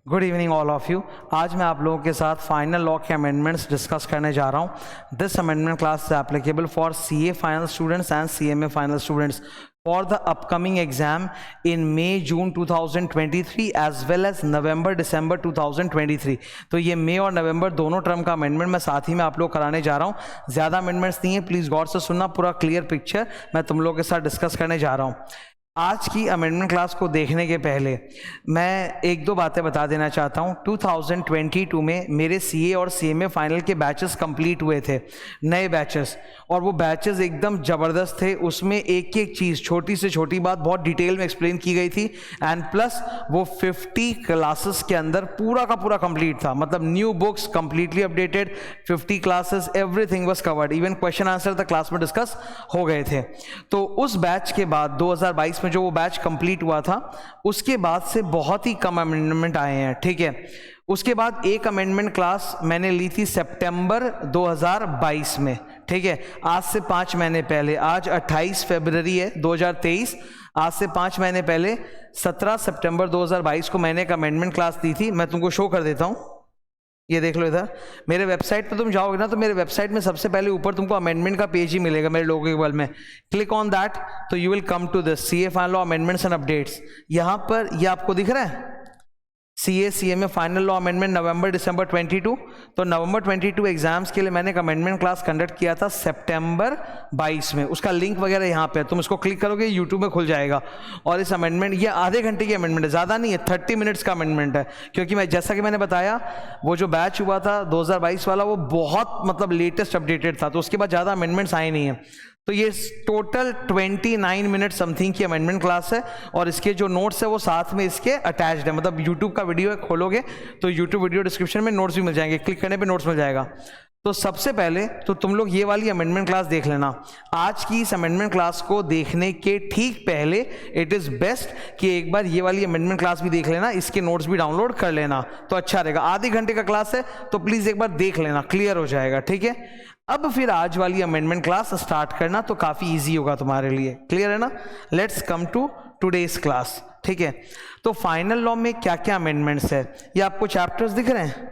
Good evening all of you. आज मैं आप लोगों के साथ फाइनल लॉ के अमेंडमेंट्स डिस्कस करने जा रहा हूँ। This amendment class is applicable for CA final students and CMA final students for the upcoming exam in May June 2023 as well as November December 2023। तो ये मई और नवंबर दोनों टर्म का अमेंडमेंट मैं साथ ही में आप लोग कराने जा रहा हूँ। ज़्यादा अमेंडमेंट्स नहीं है, प्लीज़ गौर से सुनना, पूरा क्लियर पिक्चर मैं तुम लोगों के साथ डिस्कस करने जा रहा हूँ। आज की अमेंडमेंट क्लास को देखने के पहले मैं एक दो बातें बता देना चाहता हूँ। 2022 में मेरे सीए और सीएमए फाइनल के बैचेस कंप्लीट हुए थे, नए बैचेस, और वो बैचेस एकदम ज़बरदस्त थे। उसमें एक एक चीज़, छोटी से छोटी बात बहुत डिटेल में एक्सप्लेन की गई थी, एंड प्लस वो 50 क्लासेस के अंदर पूरा का पूरा कंप्लीट था। मतलब new books completely updated, 50 classes, everything was covered, even question answer तक क्लास में डिस्कस हो गए थे। तो उस बैच के बाद 2022 में जो वो बैच कंप्लीट हुआ था, उसके बाद से बहुत ही कम अमेंडमेंट आए हैं, ठीक है। उसके बाद एक अमेंडमेंट क्लास मैंने ली थी सितंबर 2022 में, ठीक है, आज से 5 महीने पहले। आज 28 फरवरी है 2023, आज से 5 महीने पहले 17 सितंबर 2022 को मैंने एक अमेंडमेंट क्लास दी थी। मैं तुमको शो कर देता हूँ, ये देख लो इधर। मेरे वेबसाइट पे तुम जाओगे ना, तो मेरे वेबसाइट में सबसे पहले ऊपर तुमको अमेंडमेंट का पेज ही मिलेगा मेरे लोगो के बगल में। क्लिक ऑन दैट तो you will come to this CA final law amendments and updates. यहाँ पर ये आपको दिख रहा है CA CMA final law amendment November December 22। तो नवंबर 22 एग्जाम्स के लिए मैंने एक अमेंडमेंट क्लास कंडक्ट किया था सितंबर 22 में। उसका लिंक वगैरह यहाँ पे है, तुम इसको क्लिक करोगे यूट्यूब में खुल जाएगा। और इस अमेंडमेंट, ये आधे घंटे की अमेंडमेंट है, ज़्यादा नहीं है, 30 मिनट्स का अमेंडमेंट है। क्योंकि मैं जैसा कि मैंने बताया, वो जो बैच हुआ था 2022 वाला, वो बहुत मतलब लेटेस्ट अपडेटेड था, तो उसके बाद ज़्यादा अमेंडमेंट्स आए नहीं है। तो ये टोटल 29 मिनट समथिंग की अमेंडमेंट क्लास है, और इसके जो नोट्स है वो साथ में इसके अटैच्ड है। मतलब यूट्यूब का वीडियो है, खोलोगे तो यूट्यूब वीडियो डिस्क्रिप्शन में नोट्स भी मिल जाएंगे, क्लिक करने पे नोट्स मिल जाएगा। तो सबसे पहले तो तुम लोग ये वाली अमेंडमेंट क्लास देख लेना। आज की इस अमेंडमेंट क्लास को देखने के ठीक पहले इट इज़ बेस्ट कि एक बार ये वाली अमेंडमेंट क्लास भी देख लेना, इसके नोट्स भी डाउनलोड कर लेना, तो अच्छा रहेगा। आधे घंटे का क्लास है, तो प्लीज़ एक बार देख लेना, क्लियर हो जाएगा, ठीक है। अब फिर आज वाली अमेंडमेंट क्लास स्टार्ट करना तो काफ़ी इजी होगा तुम्हारे लिए, क्लियर है ना। Let's come to today's class, ठीक है। तो फाइनल लॉ में क्या क्या अमेंडमेंट्स है, ये आपको चैप्टर्स दिख रहे हैं,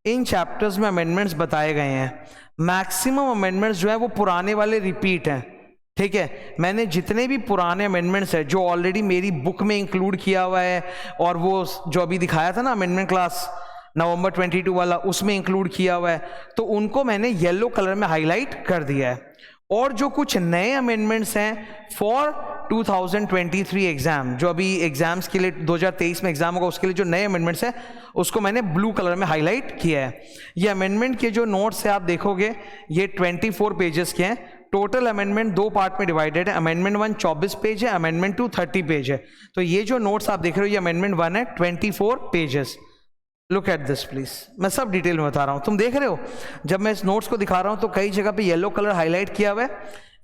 इन चैप्टर्स में अमेंडमेंट्स बताए गए हैं। मैक्सिमम अमेंडमेंट्स जो है वो पुराने वाले रिपीट हैं, ठीक है। मैंने जितने भी पुराने अमेंडमेंट्स हैं जो ऑलरेडी मेरी बुक में इंक्लूड किया हुआ है, और वो जो अभी दिखाया था ना अमेंडमेंट क्लास नवंबर 22 वाला, उसमें इंक्लूड किया हुआ है, तो उनको मैंने येलो कलर में हाईलाइट कर दिया है। और जो कुछ नए अमेंडमेंट्स हैं फॉर 2023 एग्जाम, जो अभी एग्जाम्स के लिए 2023 में एग्जाम होगा, उसके लिए जो नए अमेंडमेंट्स हैं उसको मैंने ब्लू कलर में हाईलाइट किया है। ये अमेंडमेंट के जो नोट्स है आप देखोगे, ये 24 पेजेस के हैं। टोटल अमेंडमेंट 2 पार्ट में डिवाइडेड है। अमेंडमेंट 1 24 पेज है, अमेंडमेंट 2 30 पेज है। तो ये जो नोट्स आप देख रहे हो, ये अमेंडमेंट 1 है, 24 pages. Look at this please, मैं सब डिटेल में बता रहा हूँ, तुम देख रहे हो। जब मैं इस नोट्स को दिखा रहा हूँ तो कई जगह पे येलो कलर हाईलाइट किया हुआ है।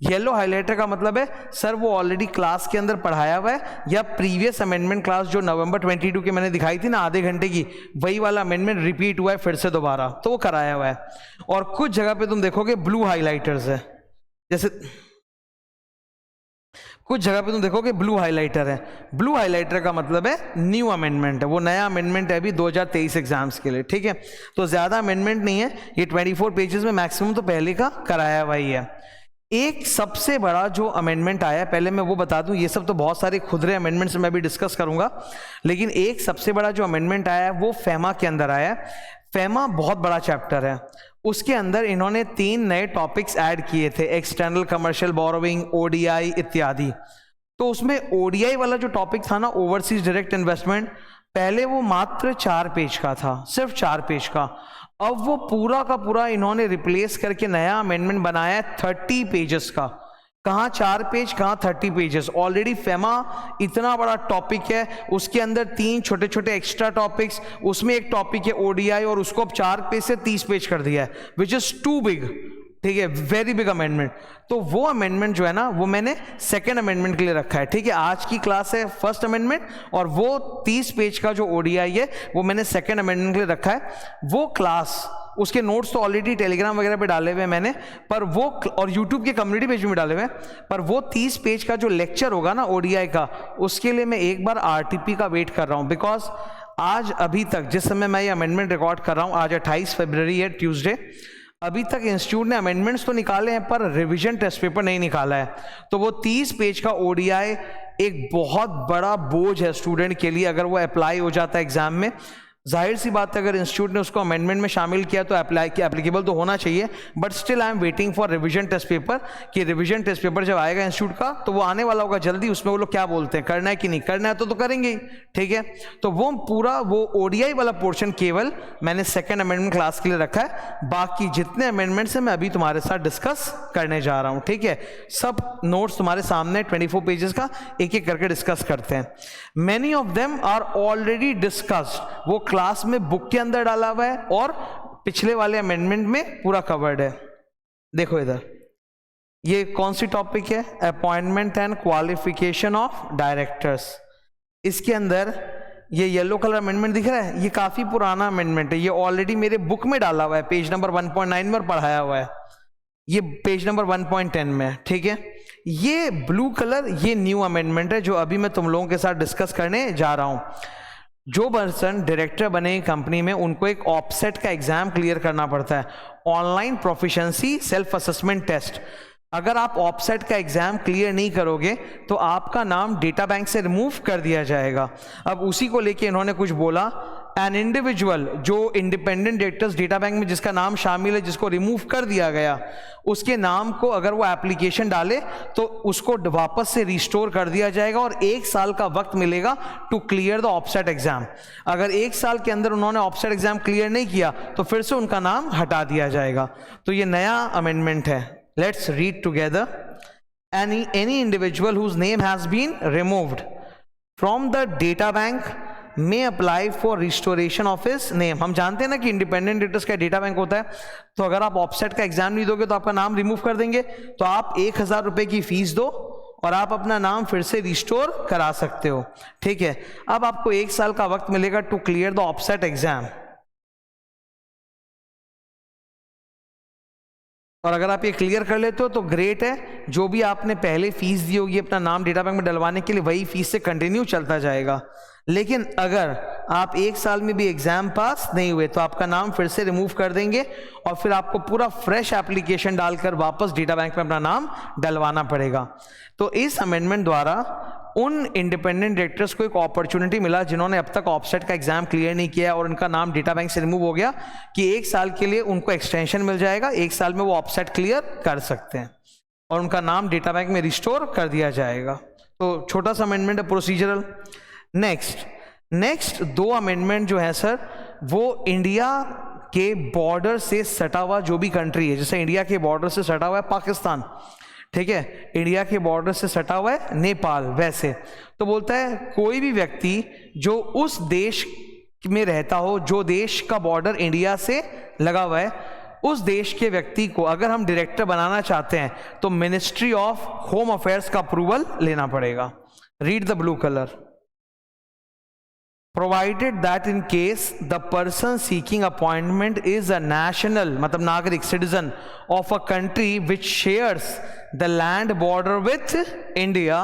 येलो हाईलाइटर का मतलब है सर वो ऑलरेडी क्लास के अंदर पढ़ाया हुआ है, या प्रीवियस अमेंडमेंट क्लास जो नवंबर 22 की मैंने दिखाई थी ना आधे घंटे की, वही वाला अमेंडमेंट रिपीट हुआ है फिर से दोबारा, तो वो कराया हुआ है। और कुछ जगह पे तुम देखोगे ब्लू हाईलाइटर्स है, जैसे कुछ जगह पे तुम देखोगे ब्लू हाइलाइटर है। ब्लू हाइलाइटर का मतलब है न्यू अमेंडमेंट है, वो नया अमेंडमेंट है अभी 2023 एग्जाम्स के लिए, ठीक है। तो ज़्यादा अमेंडमेंट नहीं है, ये 24 पेजेस में मैक्सिमम तो पहले का कराया हुआ ही है। एक सबसे बड़ा जो अमेंडमेंट आया है, पहले मैं वो बता दूं, ये सब तो बहुत सारे खुदरे अमेंडमेंट्स मैं भी डिस्कस करूंगा, लेकिन एक सबसे बड़ा जो अमेंडमेंट आया है वो फेमा के अंदर आया है। फेमा बहुत बड़ा चैप्टर है, उसके अंदर इन्होंने 3 नए टॉपिक्स ऐड किए थे, एक्सटर्नल कमर्शियल बोरोइंग, ओडीआई इत्यादि। तो उसमें ओडीआई वाला जो टॉपिक था ना, ओवरसीज डायरेक्ट इन्वेस्टमेंट, पहले वो मात्र 4 पेज का था, सिर्फ 4 पेज का। अब वो पूरा का पूरा इन्होंने रिप्लेस करके नया अमेंडमेंट बनाया 30 पेजेस का। कहाँ 4 पेज, कहाँ 30 पेजेस। ऑलरेडी फेमा इतना बड़ा टॉपिक है, उसके अंदर 3 छोटे छोटे एक्स्ट्रा टॉपिक्स, उसमें एक टॉपिक है ओडीआई, और उसको अब 4 पेज से 30 पेज कर दिया है, विच इज टू बिग, ठीक है, वेरी बिग अमेंडमेंट। तो वो अमेंडमेंट जो है ना, वो मैंने सेकेंड अमेंडमेंट के लिए रखा है, ठीक है। आज की क्लास है फर्स्ट अमेंडमेंट, और वो 30 पेज का जो ओडीआई है वो मैंने सेकेंड अमेंडमेंट के लिए रखा है। वो क्लास, उसके नोट्स तो ऑलरेडी टेलीग्राम वगैरह पे डाले हुए हैं मैंने, पर वो, और यूट्यूब के कम्युनिटी पेज में डाले हुए हैं, पर वो 30 पेज का जो लेक्चर होगा ना ओडीआई का, उसके लिए मैं एक बार आरटीपी का वेट कर रहा हूँ, बिकॉज आज अभी तक जिस समय मैं ये अमेंडमेंट रिकॉर्ड कर रहा हूँ, आज 28 फरवरी है, ट्यूसडे, अभी तक इंस्टीट्यूट ने अमेंडमेंट्स तो निकाले हैं पर रिवीजन टेस्ट पेपर नहीं निकाला है। तो वो 30 पेज का ओडीआई एक बहुत बड़ा बोझ है स्टूडेंट के लिए अगर वो अप्लाई हो जाता है एग्जाम में। जाहिर सी बात है अगर इंस्टीट्यूट ने उसको अमेंडमेंट में शामिल किया तो एप्लीकेबल तो होना चाहिए, but still I am waiting for revision test paper कि रिवीजन टेस्ट पेपर जब आएगा इंस्टीट्यूट का तो वो आने वाला होगा जल्दी, उसमें वो लोग क्या बोलते हैं, करना है कि नहीं करना है, तो करेंगे ही, ठीक है। तो वो पूरा वो ओडीआई वाला पोर्शन केवल मैंने सेकेंड अमेंडमेंट क्लास के लिए रखा है, बाकी जितने अमेंडमेंट्स हैं मैं अभी तुम्हारे साथ डिस्कस करने जा रहा हूँ, ठीक है। सब नोट्स तुम्हारे सामने 24 पेजेस का, एक एक करके डिस्कस करते हैं। Many of them are already discussed, वो क्लास में बुक के अंदर डाला हुआ है और पिछले वाले अमेंडमेंट में पूरा कवर्ड है। देखो इधर, ये कौन सी टॉपिक है, appointment and qualification of directors. इसके अंदर ये येलो कलर अमेंडमेंट दिख रहा है, ये काफी पुराना अमेंडमेंट है, ये ऑलरेडी मेरे बुक में डाला हुआ है, पेज नंबर 1.9 में पढ़ाया हुआ है, ये पेज नंबर 1.10 में, ठीक है। ये ब्लू कलर ये न्यू अमेंडमेंट है जो अभी मैं तुम लोगों के साथ डिस्कस करने जा रहा हूं। जो पर्सन डायरेक्टर बने कंपनी में उनको एक ऑफसेट का एग्जाम क्लियर करना पड़ता है, online proficiency self assessment test. अगर आप ऑफसेट का एग्जाम क्लियर नहीं करोगे तो आपका नाम डेटा बैंक से रिमूव कर दिया जाएगा। अब उसी को लेके इन्होंने कुछ बोला, एन इंडिविजुअल जो इंडिपेंडेंट डायरेक्टर्स डेटा बैंक में जिसका नाम शामिल है, जिसको रिमूव कर दिया गया, उसके नाम को अगर वो एप्लीकेशन डाले तो उसको वापस से रिस्टोर कर दिया जाएगा और 1 साल का वक्त मिलेगा to clear the offset exam. अगर 1 साल के अंदर उन्होंने ऑफसेट एग्जाम क्लियर नहीं किया तो फिर से उनका नाम हटा दिया जाएगा। तो ये नया अमेंडमेंट है। Let's read together. Any individual whose name has been removed from the data bank may apply for restoration of his name। हम जानते हैं ना कि इंडिपेंडेंट डायरेक्टर्स का डेटा बैंक होता है, तो अगर आप ऑफसेट का एग्जाम नहीं दोगे तो आपका नाम रिमूव कर देंगे, तो आप 1000 रुपए की फीस दो और आप अपना नाम फिर से रिस्टोर करा सकते हो, ठीक है। अब आपको 1 साल का वक्त मिलेगा to clear the offset exam, और अगर आप ये क्लियर कर लेते हो तो ग्रेट है। जो भी आपने पहले फीस दी होगी अपना नाम डेटा बैंक में डलवाने के लिए, वही फीस से कंटिन्यू चलता जाएगा। लेकिन अगर आप 1 साल में भी एग्जाम पास नहीं हुए तो आपका नाम फिर से रिमूव कर देंगे और फिर आपको पूरा फ्रेश एप्लीकेशन डालकर वापस डेटा बैंक में अपना नाम डलवाना पड़ेगा। तो इस अमेंडमेंट द्वारा उन इंडिपेंडेंट डायरेक्टर्स को एक अपॉर्चुनिटी मिला जिन्होंने अब तक ऑफसेट का एग्जाम क्लियर नहीं किया और उनका नाम डेटा बैंक से रिमूव हो गया, कि 1 साल के लिए उनको एक्सटेंशन मिल जाएगा, 1 साल में वो ऑफसेट क्लियर कर सकते हैं और उनका नाम डेटा बैंक में रिस्टोर कर दिया जाएगा। तो छोटा सा अमेंडमेंट है, प्रोसीजरल। नेक्स्ट 2 अमेंडमेंट जो है सर, वो इंडिया के बॉर्डर से सटा हुआ जो भी कंट्री है, जैसे इंडिया के बॉर्डर से सटा हुआ है पाकिस्तान, ठीक है, इंडिया के बॉर्डर से सटा हुआ है नेपाल, वैसे तो बोलता है कोई भी व्यक्ति जो उस देश में रहता हो जो देश का बॉर्डर इंडिया से लगा हुआ है, उस देश के व्यक्ति को अगर हम डायरेक्टर बनाना चाहते हैं तो मिनिस्ट्री ऑफ होम अफेयर्स का अप्रूवल लेना पड़ेगा। Read the blue colour. Provided that in case the person seeking appointment is a national, मतलब नागरिक, citizen of a country which shares the land border with India,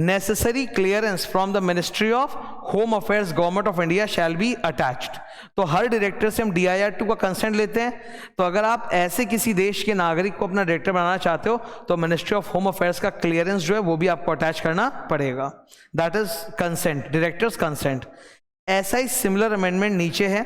necessary clearance from the Ministry of Home Affairs, Government of India shall be attached। तो हर director से हम DIR2 का consent लेते हैं, तो अगर आप ऐसे किसी देश के नागरिक को अपना डायरेक्टर बनाना चाहते हो तो मिनिस्ट्री ऑफ होम अफेयर्स का क्लियरेंस जो है वो भी आपको अटैच करना पड़ेगा। That is consent, directors consent. ऐसा ही सिमिलर अमेंडमेंट नीचे है।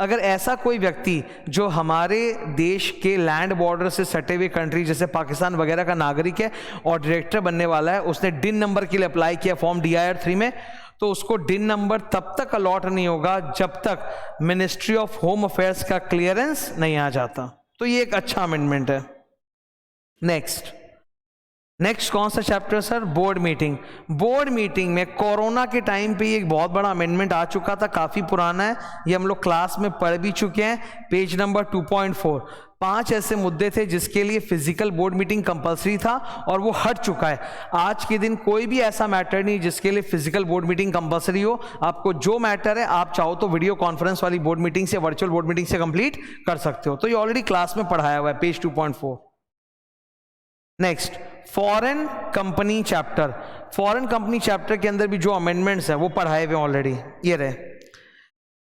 अगर ऐसा कोई व्यक्ति जो हमारे देश के लैंड बॉर्डर से सटे हुए कंट्री जैसे पाकिस्तान वगैरह का नागरिक है और डायरेक्टर बनने वाला है, उसने डिन नंबर के लिए अप्लाई किया फॉर्म DIR3 में, तो उसको डिन नंबर तब तक अलॉट नहीं होगा जब तक मिनिस्ट्री ऑफ होम अफेयर्स का क्लियरेंस नहीं आ जाता। तो ये एक अच्छा अमेंडमेंट है। नेक्स्ट कौन सा chapter sir? Board meeting. Board meeting में कोरोना के टाइम पे एक बहुत बड़ा अमेंडमेंट आ चुका था, काफ़ी पुराना है, ये हम लोग क्लास में पढ़ भी चुके हैं, पेज नंबर 2.4। 5 ऐसे मुद्दे थे जिसके लिए फिजिकल बोर्ड मीटिंग कंपलसरी था और वो हट चुका है। आज के दिन कोई भी ऐसा मैटर नहीं जिसके लिए फिजिकल बोर्ड मीटिंग कंपलसरी हो। आपको जो मैटर है आप चाहो तो वीडियो कॉन्फ्रेंस वाली बोर्ड मीटिंग से, वर्चुअल बोर्ड मीटिंग से कंप्लीट कर सकते हो। तो ये ऑलरेडी क्लास में पढ़ाया हुआ है, page 2.4। Next, foreign company chapter. Foreign company chapter के अंदर भी जो अमेंडमेंट्स है वो पढ़ाए हुए ऑलरेडी, ये रहे।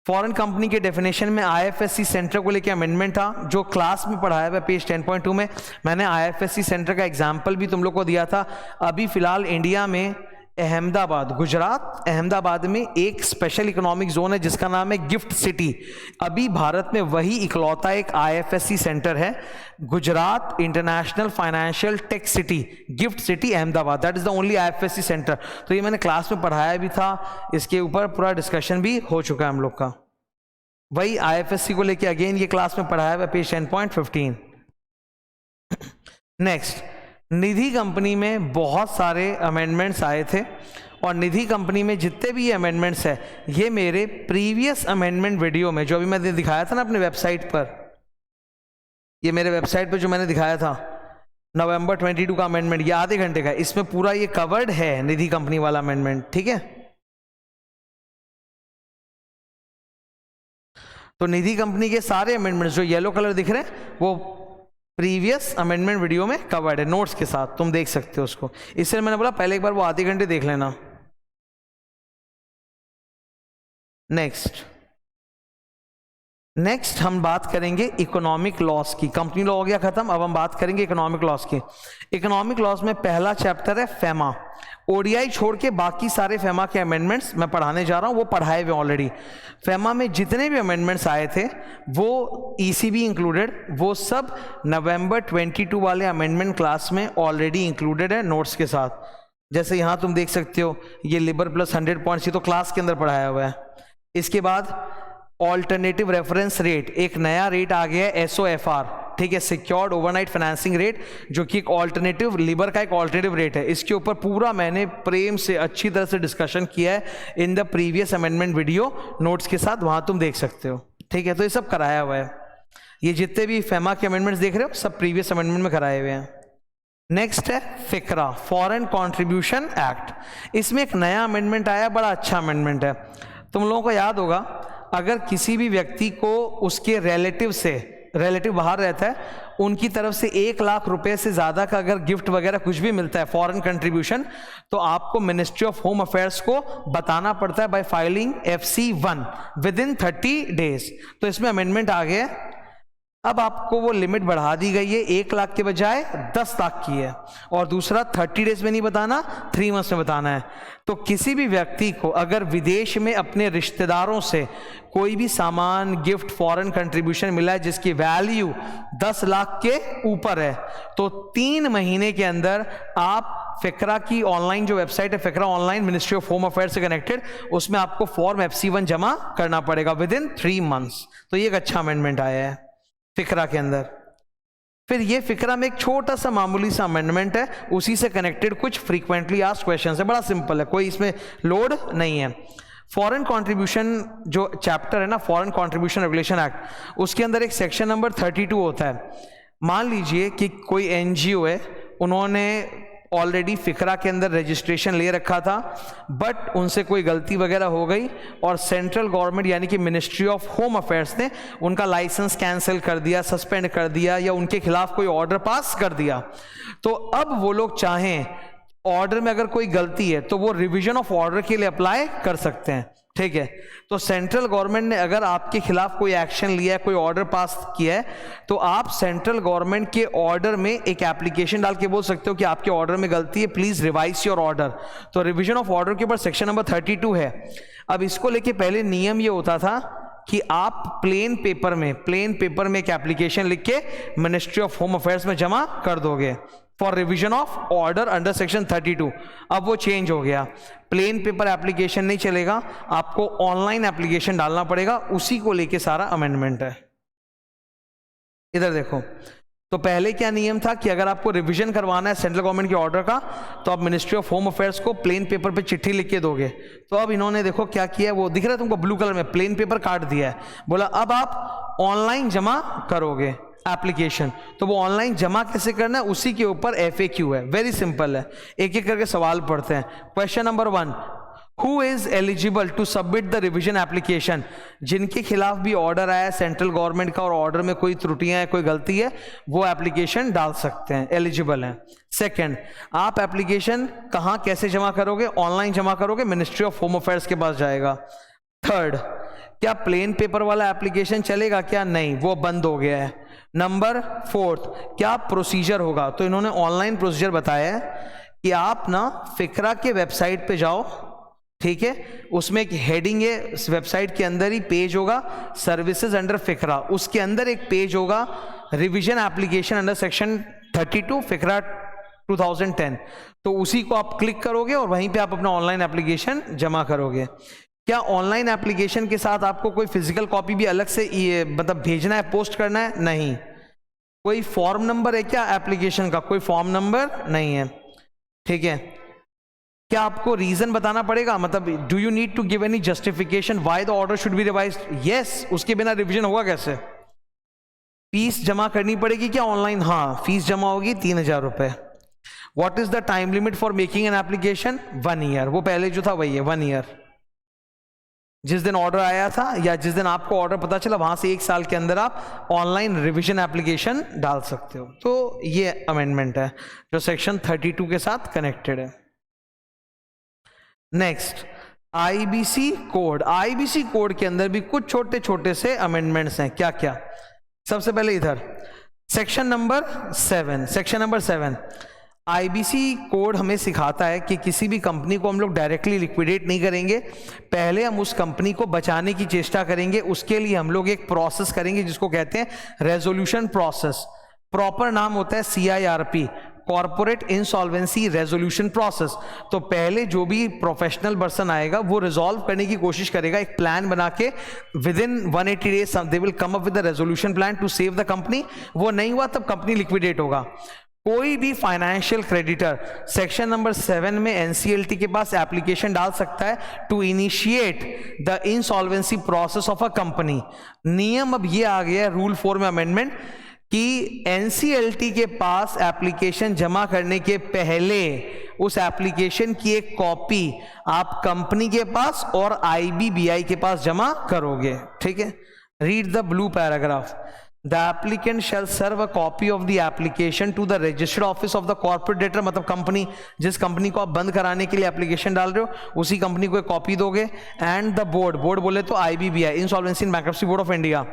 फॉरेन कंपनी के डेफिनेशन में आईएफएससी सेंटर को लेकर अमेंडमेंट था, जो क्लास में पढ़ाया हुआ पेज 10.2 में। मैंने आईएफएससी सेंटर का एग्जाम्पल भी तुम लोग को दिया था। अभी फिलहाल इंडिया में अहमदाबाद, गुजरात अहमदाबाद में एक स्पेशल इकोनॉमिक जोन है जिसका नाम है गिफ्ट सिटी। अभी भारत में वही इकलौता एक आईएफएससी सेंटर है, Gujarat international financial tech city, gift city Ahmedabad, that is the only IFSC centre. तो ये मैंने क्लास में पढ़ाया भी था, इसके ऊपर पूरा डिस्कशन भी हो चुका है हम लोग का। वही आईएफएससी को लेके अगेन ये क्लास में पढ़ाया हुआ पेज 10.15। नेक्स्ट, निधि कंपनी में बहुत सारे अमेंडमेंट्स आए थे, और निधि कंपनी में जितने भी ये अमेंडमेंट्स है ये मेरे प्रीवियस अमेंडमेंट वीडियो में, जो अभी मैंने दिखाया था ना अपने वेबसाइट पर, ये मेरे वेबसाइट पर जो मैंने दिखाया था नवंबर 22 का अमेंडमेंट, ये आधे घंटे का, इसमें पूरा ये कवर्ड है निधि कंपनी वाला अमेंडमेंट, ठीक है। तो निधि कंपनी के सारे अमेंडमेंट्स जो येलो कलर दिख रहे हैं वो प्रीवियस अमेंडमेंट वीडियो में कवर्ड है, नोट्स के साथ, तुम देख सकते हो उसको। इसलिए मैंने बोला पहले एक बार वो आधे घंटे देख लेना। नेक्स्ट हम बात करेंगे इकोनॉमिक लॉस की। कंपनी लॉ हो गया खत्म, अब हम बात करेंगे इकोनॉमिक लॉस की। इकोनॉमिक लॉस में पहला चैप्टर है फेमा। ओडीआई छोड़ के बाकी सारे फेमा के अमेंडमेंट्स मैं पढ़ाने जा रहा हूं, वो पढ़ाए हुए ऑलरेडी। फेमा में जितने भी अमेंडमेंट्स आए थे वो ईसीबी इंक्लूडेड, वो सब नवंबर 22 वाले अमेंडमेंट क्लास में ऑलरेडी इंक्लूडेड है नोट्स के साथ। जैसे यहां तुम देख सकते हो ये लिबर प्लस 100 पॉइंट्स, ये तो क्लास के अंदर पढ़ाया हुआ है। इसके बाद ऑल्टरनेटिव रेफरेंस रेट, एक नया रेट आ गया है SOFR, ठीक है, सिक्योर्ड ओवरनाइट फाइनेंसिंग रेट, जो कि एक ऑल्टरनेटिव, लिबर का एक ऑल्टरनेटिव रेट है। इसके ऊपर पूरा मैंने प्रेम से अच्छी तरह से डिस्कशन किया है in the previous amendment video notes के साथ, वहां तुम देख सकते हो, ठीक है। तो ये सब कराया हुआ है, ये जितने भी फेमा के अमेंडमेंट्स देख रहे हो सब प्रीवियस अमेंडमेंट में कराए हुए हैं। नेक्स्ट है फिक्रा, फॉरेन कॉन्ट्रीब्यूशन एक्ट। इसमें एक नया अमेंडमेंट आया, बड़ा अच्छा अमेंडमेंट है। तुम लोगों को याद होगा, अगर किसी भी व्यक्ति को उसके रिलेटिव बाहर रहता है, उनकी तरफ से 1 लाख रुपए से ज्यादा का अगर गिफ्ट वगैरह कुछ भी मिलता है फॉरेन कंट्रीब्यूशन, तो आपको मिनिस्ट्री ऑफ होम अफेयर्स को बताना पड़ता है bye filing FC1 with in 30 days. तो इसमें अमेंडमेंट आ गया है, अब आपको वो लिमिट बढ़ा दी गई है, 1 लाख के बजाय 10 लाख की है, और दूसरा 30 डेज में नहीं बताना, 3 मंथ्स में बताना है। तो किसी भी व्यक्ति को अगर विदेश में अपने रिश्तेदारों से कोई भी सामान, गिफ्ट, फॉरेन कंट्रीब्यूशन मिला है जिसकी वैल्यू 10 लाख के ऊपर है, तो 3 महीने के अंदर आप फिक्रा की ऑनलाइन जो वेबसाइट है, फिक्रा online ministry of home affairs से कनेक्टेड, उसमें आपको फॉर्म FC1 जमा करना पड़ेगा विद इन 3 मंथ्स। तो ये एक अच्छा अमेंडमेंट आया है फिक्रा के अंदर। फिर ये फिक्रा में एक छोटा सा मामूली सा अमेंडमेंट है, उसी से कनेक्टेड कुछ फ्रीक्वेंटली आस्क्ड क्वेश्चंस है, बड़ा सिंपल है, कोई इसमें लोड नहीं है। फॉरेन कंट्रीब्यूशन जो चैप्टर है ना, फॉरेन कंट्रीब्यूशन रेगुलेशन एक्ट, उसके अंदर एक सेक्शन नंबर 32 होता है। मान लीजिए कि कोई NGO है, उन्होंने ऑलरेडी फिक्रा के अंदर रजिस्ट्रेशन ले रखा था, बट उनसे कोई गलती वगैरह हो गई और सेंट्रल गवर्नमेंट यानी कि मिनिस्ट्री ऑफ होम अफेयर्स ने उनका लाइसेंस कैंसिल कर दिया, सस्पेंड कर दिया, या उनके खिलाफ कोई ऑर्डर पास कर दिया। तो अब वो लोग चाहें, ऑर्डर में अगर कोई गलती है तो वो रिवीजन ऑफ ऑर्डर के लिए अप्लाई कर सकते हैं, ठीक है। तो सेंट्रल गवर्नमेंट ने अगर आपके खिलाफ कोई एक्शन लिया है, कोई ऑर्डर पास किया है, तो आप सेंट्रल गवर्नमेंट के ऑर्डर में एक एप्लीकेशन डाल के बोल सकते हो कि आपके ऑर्डर में गलती है, प्लीज रिवाइज योर ऑर्डर। तो रिवीजन ऑफ ऑर्डर के ऊपर सेक्शन नंबर 32 है। अब इसको लेके पहले नियम ये होता था कि आप प्लेन पेपर में एक एप्लीकेशन लिख के मिनिस्ट्री ऑफ होम अफेयर्स में जमा कर दोगे for revision of order under section 32। अब वो चेंज हो गया, प्लेन पेपर एप्लीकेशन नहीं चलेगा, आपको ऑनलाइन एप्लीकेशन डालना पड़ेगा, उसी को लेके सारा अमेंडमेंट है। इधर देखो, तो पहले क्या नियम था कि अगर आपको रिवीजन करवाना है सेंट्रल गवर्नमेंट के ऑर्डर का, तो आप मिनिस्ट्री ऑफ होम अफेयर्स को प्लेन पेपर पे चिट्ठी लिख के दोगे। तो अब इन्होंने देखो क्या किया है, वो दिख रहा है तुमको ब्लू कलर में, प्लेन पेपर काट दिया है, बोला अब आप ऑनलाइन जमा करोगे एप्लीकेशन। तो वो ऑनलाइन जमा कैसे करना है, उसी के ऊपर FAQ है, वेरी सिंपल है। एक एक करके सवाल पढ़ते हैं। Question number 1, who is eligible to submit the revision application. जिनके खिलाफ भी ऑर्डर आया सेंट्रल गवर्नमेंट का और ऑर्डर में कोई त्रुटियां हैं, कोई गलती है, वो एप्लीकेशन डाल सकते हैं, एलिजिबल हैं। सेकंड, आप एप्लीकेशन कहां कैसे जमा करोगे, ऑनलाइन जमा करोगे, मिनिस्ट्री ऑफ होम अफेयर्स के पास जाएगा। थर्ड, क्या प्लेन पेपर वाला एप्लीकेशन चलेगा क्या? नहीं, वो बंद हो गया है। नंबर 4, क्या प्रोसीजर होगा? तो इन्होंने ऑनलाइन प्रोसीजर बताया है कि आप ना फिक्रा के वेबसाइट पे जाओ, ठीक है, उसमें एक हेडिंग है, इस वेबसाइट के अंदर ही पेज होगा सर्विसेज अंडर फिक्रा, उसके अंदर एक पेज होगा रिवीजन एप्लीकेशन अंडर सेक्शन 32 फिक्रा 2010, तो उसी को आप क्लिक करोगे और वहीं पे आप अपना ऑनलाइन एप्लीकेशन जमा करोगे। क्या ऑनलाइन एप्लीकेशन के साथ आपको कोई फिजिकल कॉपी भी अलग से मतलब भेजना है, पोस्ट करना है? नहीं। कोई फॉर्म नंबर है क्या एप्लीकेशन का? कोई फॉर्म नंबर नहीं है, ठीक है। क्या आपको रीजन बताना पड़ेगा? मतलब do you need to give any justification why the order should be revised? Yes, उसके बिना रिवीजन होगा कैसे? फीस जमा करनी पड़ेगी क्या ऑनलाइन? हाँ, फीस जमा होगी 3000 रुपए। What is the time limit for making an application? 1 year. वो पहले जो था वही है, 1 ईयर। जिस दिन ऑर्डर आया था या जिस दिन आपको ऑर्डर पता चला वहां से 1 साल के अंदर आप ऑनलाइन रिवीजन एप्लीकेशन डाल सकते हो। तो ये अमेंडमेंट है जो सेक्शन 32 के साथ कनेक्टेड है। Next, IBC code. IBC code के अंदर भी कुछ छोटे छोटे से अमेंडमेंट्स हैं। क्या क्या? सबसे पहले इधर section number 7, section number 7 IBC code हमें सिखाता है कि किसी भी कंपनी को हम लोग डायरेक्टली लिक्विडेट नहीं करेंगे, पहले हम उस कंपनी को बचाने की चेष्टा करेंगे। उसके लिए हम लोग एक प्रोसेस करेंगे जिसको कहते हैं रेजोल्यूशन प्रोसेस। प्रॉपर नाम होता है CIRP, corporate insolvency resolution process. तो पहले जो भी प्रोफेशनल पर्सन आएगा वो रिजॉल्व करने की कोशिश करेगा, एक प्लान बना के within 180 days they will come up with the resolution plan to save the company. वो नहीं हुआ तब कंपनी लिक्विडेट होगा। कोई भी फाइनेंशियल क्रेडिटर सेक्शन नंबर 7 में NCLT के पास एप्लीकेशन डाल सकता है to initiate the insolvency process of a company. नियम अब ये आ गया है रूल 4 में अमेंडमेंट कि NCLT के पास एप्लीकेशन जमा करने के पहले उस एप्लीकेशन की एक कॉपी आप कंपनी के पास और IBBI के पास जमा करोगे, ठीक है। Read the blue paragraph. The applicant shall serve a copy of the application to the registered office of the corporate debtor, मतलब कंपनी, जिस कंपनी को आप बंद कराने के लिए एप्लीकेशन डाल रहे हो उसी कंपनी को एक कॉपी दोगे। एंड द बोर्ड, बोर्ड बोले तो IBBI, insolvency and bankruptcy board of India,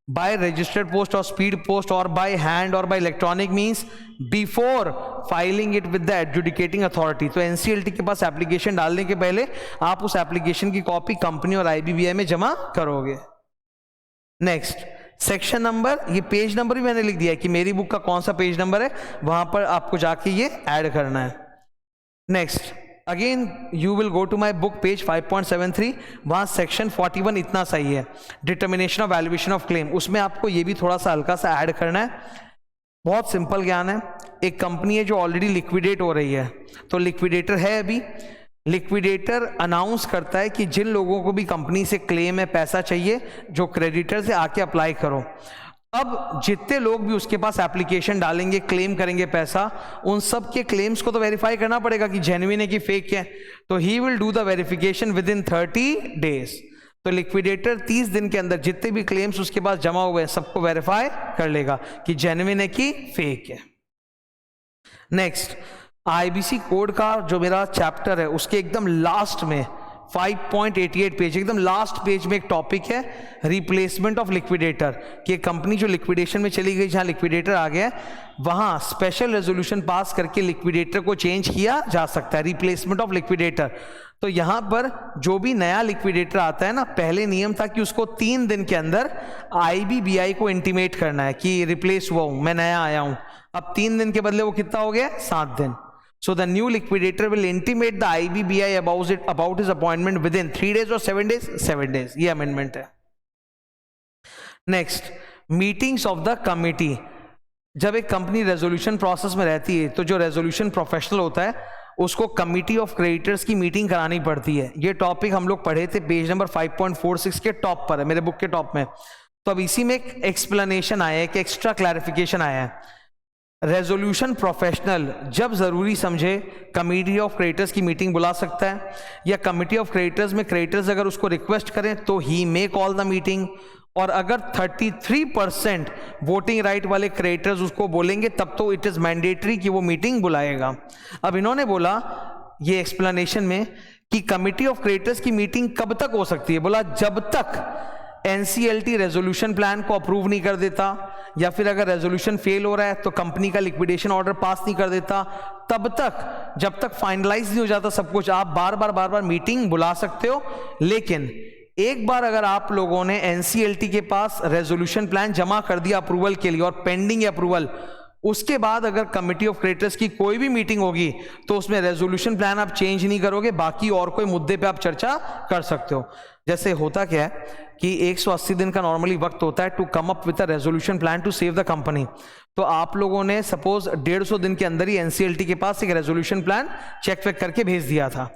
by registered post or speed post or by hand or by electronic means before filing it with the adjudicating authority। तो NCLT के पास application डालने के पहले आप उस application की कॉपी कंपनी और IBBI में जमा करोगे। नेक्स्ट, सेक्शन नंबर, ये पेज नंबर भी मैंने लिख दिया है कि मेरी बुक का कौन सा पेज नंबर है, वहां पर आपको जाके ये ऐड करना है। Next, again you will go to my book page 5.73, वहाँ सेक्शन 41 इतना सही है, determination of valuation of claim. उसमें आपको ये भी थोड़ा सा हल्का सा ऐड करना है। बहुत सिंपल ज्ञान है। एक कंपनी है जो ऑलरेडी लिक्विडेट हो रही है, तो लिक्विडेटर है अभी, लिक्विडेटर अनाउंस करता है कि जिन लोगों को भी कंपनी से क्लेम है, पैसा चाहिए, जो क्रेडिटर से आके अप्लाई करो। अब जितने लोग भी उसके पास एप्लीकेशन डालेंगे, क्लेम करेंगे पैसा, उन सब के क्लेम्स को तो वेरीफाई करना पड़ेगा कि जेन्युइन है कि फेक है। तो he will do the verification with in 30 days. तो लिक्विडेटर 30 दिन के अंदर जितने भी क्लेम्स उसके पास जमा हुए हैं सबको वेरीफाई कर लेगा कि जेन्युइन है कि फेक है। नेक्स्ट, IBC कोड का जो मेरा चैप्टर है उसके एकदम लास्ट में 5.88 पेज, एकदम लास्ट पेज में एक टॉपिक है रिप्लेसमेंट ऑफ लिक्विडेटर, कि कंपनी जो लिक्विडेशन में चली गई, जहां लिक्विडेटर आ गया, वहां स्पेशल रेजोल्यूशन पास करके लिक्विडेटर को चेंज किया जा सकता है, रिप्लेसमेंट ऑफ लिक्विडेटर। तो यहां पर जो भी नया लिक्विडेटर आता है ना, पहले नियम था कि उसको 3 दिन के अंदर IBBI को इंटीमेट करना है कि रिप्लेस हुआ हूं, मैं नया आया हूं। अब 3 दिन के बदले वो कितना हो गया? 7 दिन। So the new liquidator will intimate the IBBI about his appointment within 3 days or 7 days? 7 days. ये amendment है। Next, meetings of the committee। जब एक कंपनी रेजोल्यूशन प्रोसेस में रहती है तो जो रेजोल्यूशन प्रोफेशनल होता है उसको कमिटी ऑफ क्रेडिटर्स की मीटिंग करानी पड़ती है। ये टॉपिक हम लोग पढ़े थे, पेज नंबर 5.46 के टॉप पर है, मेरे बुक के टॉप में। तो अब इसी में एक एक्सप्लेनेशन आया है, एक एक्स्ट्रा क्लैरिफिकेशन आया है। रेजोल्यूशन प्रोफेशनल जब जरूरी समझे कमिटी ऑफ क्रेडिटर्स की मीटिंग बुला सकता है, या कमिटी ऑफ क्रेडिटर्स में क्रेडिटर्स अगर उसको रिक्वेस्ट करें तो ही मे कॉल द मीटिंग। और अगर 33% वोटिंग राइट वाले क्रेडिटर्स उसको बोलेंगे तब तो इट इज मैंडेटरी कि वो मीटिंग बुलाएगा। अब इन्होंने बोला ये एक्सप्लेनेशन में कि कमिटी ऑफ क्रेडिटर्स की मीटिंग कब तक हो सकती है, बोला जब तक एनसीएलटी रेजोल्यूशन प्लान को अप्रूव नहीं कर देता, या फिर अगर रेजोल्यूशन फेल हो रहा है तो कंपनी का लिक्विडेशन ऑर्डर पास नहीं कर देता, तब तक जब तक फाइनलाइज नहीं हो जाता सब कुछ, आप बार बार मीटिंग बुला सकते हो। लेकिन एक बार अगर आप लोगों ने एनसीएलटी के पास रेजोल्यूशन प्लान जमा कर दिया अप्रूवल के लिए और पेंडिंग अप्रूवल, उसके बाद अगर कमिटी ऑफ क्रेडिटर्स की कोई भी मीटिंग होगी तो उसमें रेजोल्यूशन प्लान आप चेंज नहीं करोगे, बाकी और कोई मुद्दे पे आप चर्चा कर सकते हो। जैसे होता क्या है कि 180 दिन का नॉर्मली वक्त होता है to come up with a resolution plan to save the company. तो आप लोगों ने सपोज 150 दिन के अंदर ही एनसीएलटी के पास एक रेजोल्यूशन प्लान चेक वेक करके भेज दिया था।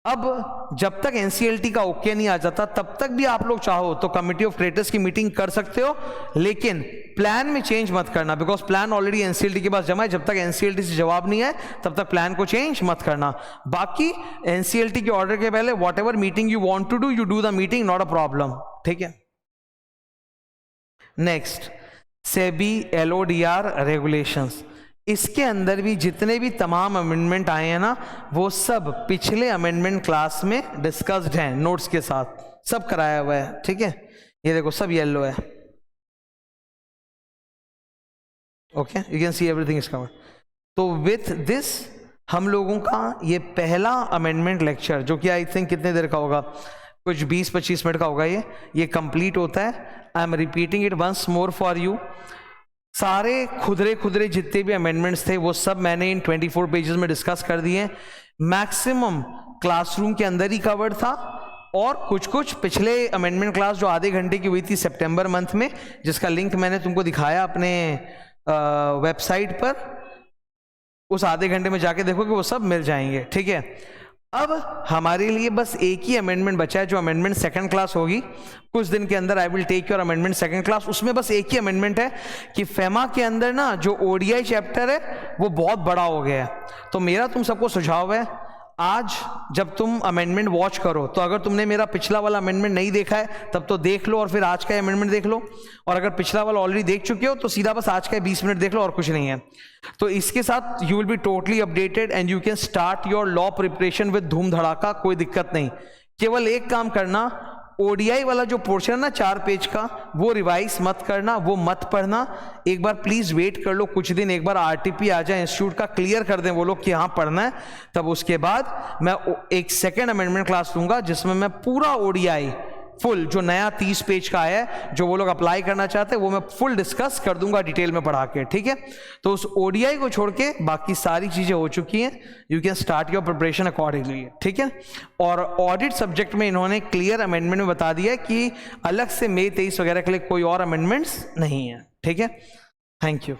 अब जब तक एनसीएलटी का ओके नहीं आ जाता तब तक भी आप लोग चाहो तो कमिटी ऑफ क्रेडिटर्स की मीटिंग कर सकते हो, लेकिन प्लान में चेंज मत करना, बिकॉज प्लान ऑलरेडी एनसीएलटी के पास जमा है। जब तक एनसीएलटी से जवाब नहीं आए तब तक प्लान को चेंज मत करना। बाकी एनसीएलटी के ऑर्डर के पहले whatever meeting you want to do, you do the meeting, not a problem, ठीक है। Next, SEBI LODR regulations. इसके अंदर भी जितने भी तमाम अमेंडमेंट आए हैं ना, वो सब पिछले अमेंडमेंट क्लास में डिस्कस्ड हैं, नोट्स के साथ सब कराया हुआ है, ठीक है। ये देखो सब येलो है, okay, you can see everything is covered. तो विथ दिस हम लोगों का ये पहला अमेंडमेंट लेक्चर, जो कि आई थिंक कितने देर का होगा, कुछ 20-25 मिनट का होगा, ये कंप्लीट होता है। I am repeating it once more for you. सारे खुदरे जितने भी अमेंडमेंट्स थे वो सब मैंने इन 24 पेजेस में डिस्कस कर दिए। मैक्सिमम क्लासरूम के अंदर ही कवर्ड था, और कुछ पिछले अमेंडमेंट क्लास जो आधे घंटे की हुई थी सितंबर मंथ में, जिसका लिंक मैंने तुमको दिखाया अपने वेबसाइट पर, उस आधे घंटे में जाके देखो कि वो सब मिल जाएंगे, ठीक है। अब हमारे लिए बस एक ही अमेंडमेंट बचा है, जो अमेंडमेंट सेकंड क्लास होगी कुछ दिन के अंदर। I will take your amendment second class. उसमें बस एक ही अमेंडमेंट है कि फेमा के अंदर ना जो ओडीआई चैप्टर है वो बहुत बड़ा हो गया है। तो मेरा तुम सबको सुझाव है, आज जब तुम अमेंडमेंट वॉच करो तो अगर तुमने मेरा पिछला वाला अमेंडमेंट नहीं देखा है तब तो देख लो, और फिर आज का अमेंडमेंट देख लो, और अगर पिछला वाला ऑलरेडी देख चुके हो तो सीधा बस आज का 20 मिनट देख लो, और कुछ नहीं है। तो इसके साथ you will be totally updated and you can start your law preparation with धूम धड़ाका, कोई दिक्कत नहीं। केवल एक काम करना, ओडीआई वाला जो पोर्शन है ना 4 पेज का, वो रिवाइज मत करना, वो मत पढ़ना। एक बार प्लीज वेट कर लो कुछ दिन, एक बार आरटीपी आ जाए इंस्टीट्यूट का, क्लियर कर दें वो लोग कि हाँ पढ़ना है, तब उसके बाद मैं एक सेकेंड अमेंडमेंट क्लास लूंगा जिसमें मैं पूरा ओडीआई फुल जो नया 30 पेज का है, जो वो लोग अप्लाई करना चाहते हैं, वो मैं फुल डिस्कस कर दूंगा डिटेल में पढ़ा के, ठीक है। तो उस ओडीआई को छोड़ के बाकी सारी चीजें हो चुकी हैं, you can start your preparation accordingly, ठीक है। और ऑडिट सब्जेक्ट में इन्होंने क्लियर अमेंडमेंट में बता दिया है कि अलग से मई 23 वगैरह के लिए कोई और अमेंडमेंट्स नहीं है, ठीक है। Thank you.